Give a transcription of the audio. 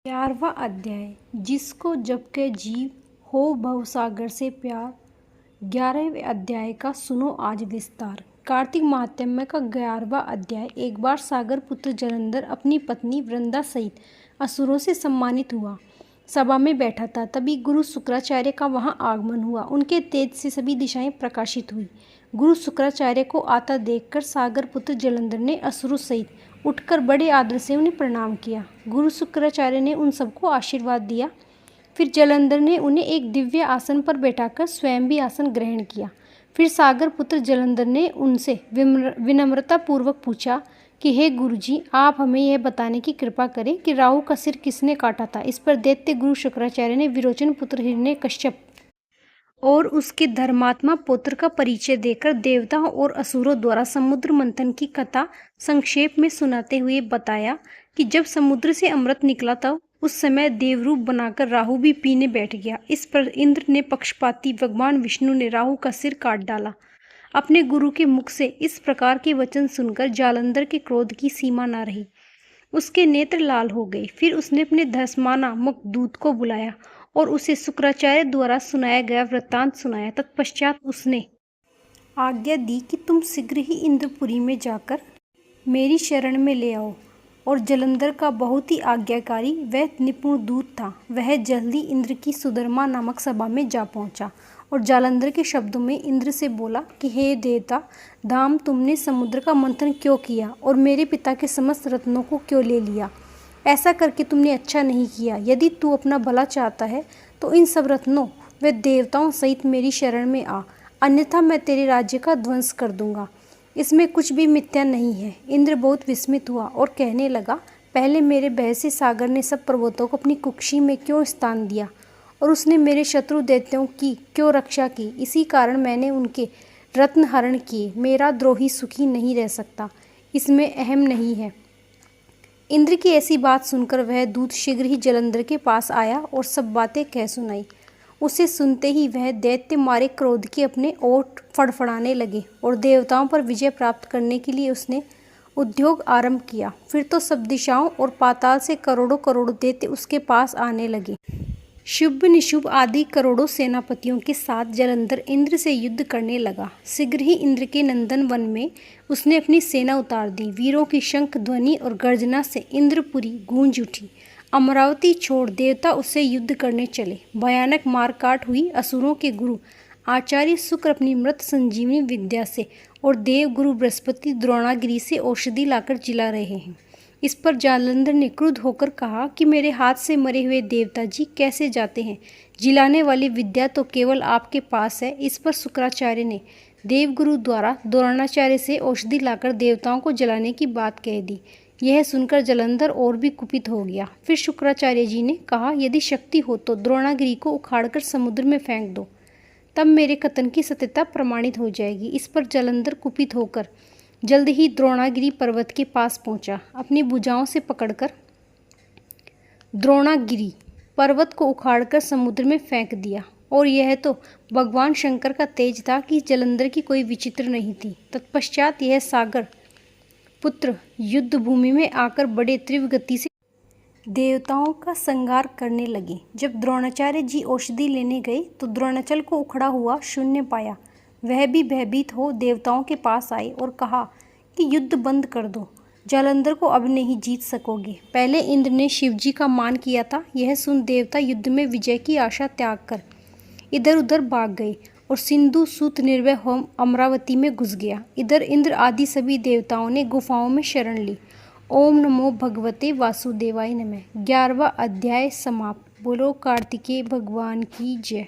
11वां अध्याय। जिसको जब के जीव हो भवसागर से प्यार। 11वें अध्याय का सुनो आज विस्तार। कार्तिक महात्म्य का 11वां अध्याय। एक बार सागर पुत्र जलंधर अपनी पत्नी वृंदा सहित असुरों से सम्मानित हुआ सभा में बैठा था। तभी गुरु शुक्राचार्य का वहां आगमन हुआ। उनके तेज से सभी दिशाएं प्रकाशित हुई। गुरु शुक्राचार्य को आता देखकर सागर पुत्र जलंधर ने असुरों सहित उठकर बड़े आदर से उन्हें प्रणाम किया। गुरु शुक्राचार्य ने उन सबको आशीर्वाद दिया। फिर जलंधर ने उन्हें एक दिव्य आसन पर बैठाकर स्वयं भी आसन ग्रहण किया। फिर सागर पुत्र जलंधर ने उनसे विनम्रता पूर्वक पूछा कि हे गुरुजी, आप हमें यह बताने की कृपा करें कि राहु का सिर किसने काटा था। इस पर दैत्य गुरु शुक्राचार्य ने विरोचन पुत्र हिरण्यकश्यप और उसके धर्मात्मा पुत्र का परिचय देकर देवताओं और असुरों द्वारा समुद्र मंथन की कथा संक्षेप में सुनाते हुए बताया कि जब समुद्र से अमृत निकला तब उस समय देवरूप बनाकर राहु भी पीने बैठ गया। इस पर इंद्र ने पक्षपाती भगवान विष्णु ने राहु का सिर काट डाला। अपने गुरु के मुख से इस प्रकार के वचन सुनकर जालंधर के क्रोध की सीमा न रही। उसके नेत्र लाल हो गए। फिर उसने अपने धसमान नामक दूत को बुलाया और उसे शुक्राचार्य द्वारा सुनाया गया वृत्तांत सुनाया। तत्पश्चात उसने आज्ञा दी कि तुम शीघ्र ही इंद्रपुरी में जाकर मेरी शरण में ले आओ। और जलंधर का बहुत ही आज्ञाकारी व निपुण दूत था। वह जल्दी इंद्र की सुधर्मा नामक सभा में जा पहुंचा और जालंधर के शब्दों में इंद्र से बोला कि हे देवता धाम, तुमने समुद्र का मंथन क्यों किया और मेरे पिता के समस्त रत्नों को क्यों ले लिया? ऐसा करके तुमने अच्छा नहीं किया। यदि तू अपना भला चाहता है तो इन सब रत्नों व देवताओं सहित मेरी शरण में आ, अन्यथा मैं तेरे राज्य का ध्वंस कर दूंगा। इसमें कुछ भी मिथ्या नहीं है। इंद्र बहुत विस्मित हुआ और कहने लगा, पहले मेरे भय से सागर ने सब पर्वतों को अपनी कुक्षी में क्यों स्थान दिया और उसने मेरे शत्रु दैत्यों की क्यों रक्षा की? इसी कारण मैंने उनके रत्न हरण किए। मेरा द्रोही सुखी नहीं रह सकता, इसमें अहम नहीं है। इंद्र की ऐसी बात सुनकर वह दूत शीघ्र ही जलंधर के पास आया और सब बातें कह सुनाई। उसे सुनते ही वह दैत्य मारे क्रोध के अपने ओठ फड़फड़ाने लगे और देवताओं पर विजय प्राप्त करने के लिए उसने उद्योग आरंभ किया। फिर तो सब दिशाओं और पाताल से करोड़ों करोड़ों दैत्य उसके पास आने लगे। शुभ निशुभ आदि करोड़ों सेनापतियों के साथ जलंधर इंद्र से युद्ध करने लगा। शीघ्र ही इंद्र के नंदन वन में उसने अपनी सेना उतार दी। वीरों की शंख ध्वनि और गर्जना से इंद्रपुरी गूंज उठी। अमरावती छोड़ देवता उससे युद्ध करने चले। भयानक मारकाट हुई। असुरों के गुरु आचार्य शुक्र अपनी मृत संजीवनी विद्या से और देव गुरु बृहस्पति द्रोणागिरी से औषधि लाकर जिला रहे हैं। इस पर जालंधर ने क्रुद्ध होकर कहा कि मेरे हाथ से मरे हुए देवता जी कैसे जाते हैं? जिलाने वाली विद्या तो केवल आपके पास है। इस पर शुक्राचार्य ने देवगुरु द्वारा द्रोणाचार्य से औषधि लाकर देवताओं को जलाने की बात कह दी। यह सुनकर जलंधर और भी कुपित हो गया। फिर शुक्राचार्य जी ने कहा, यदि शक्ति हो तो द्रोणागिरी को उखाड़कर समुद्र में फेंक दो, तब मेरे कथन की सत्यता प्रमाणित हो जाएगी। इस पर जलंधर कुपित होकर जल्द ही द्रोणागिरी पर्वत के पास पहुंचा। अपनी भुजाओं से पकड़कर द्रोणागिरी पर्वत को उखाड़कर समुद्र में फेंक दिया। और यह तो भगवान शंकर का तेज था कि जलंधर की कोई विचित्र नहीं थी। तत्पश्चात यह सागर पुत्र युद्ध भूमि में आकर बड़े तीव्र गति से देवताओं का संहार करने लगे। जब द्रोणाचार्य जी औषधि लेने गए तो द्रोणाचल को उखड़ा हुआ शून्य पाया। वह भी भयभीत हो देवताओं के पास आए और कहा कि युद्ध बंद कर दो, जालंधर को अब नहीं जीत सकोगे। पहले इंद्र ने शिवजी का मान किया था। यह सुन देवता युद्ध में विजय की आशा त्याग कर इधर उधर भाग गए और सिंधु सूत निर्भय होम अमरावती में घुस गया। इधर इंद्र आदि सभी देवताओं ने गुफाओं में शरण ली। ओम नमो भगवते वासुदेवाय नमः। 11वां अध्याय समाप्त। बोलो कार्तिकेय भगवान की जय।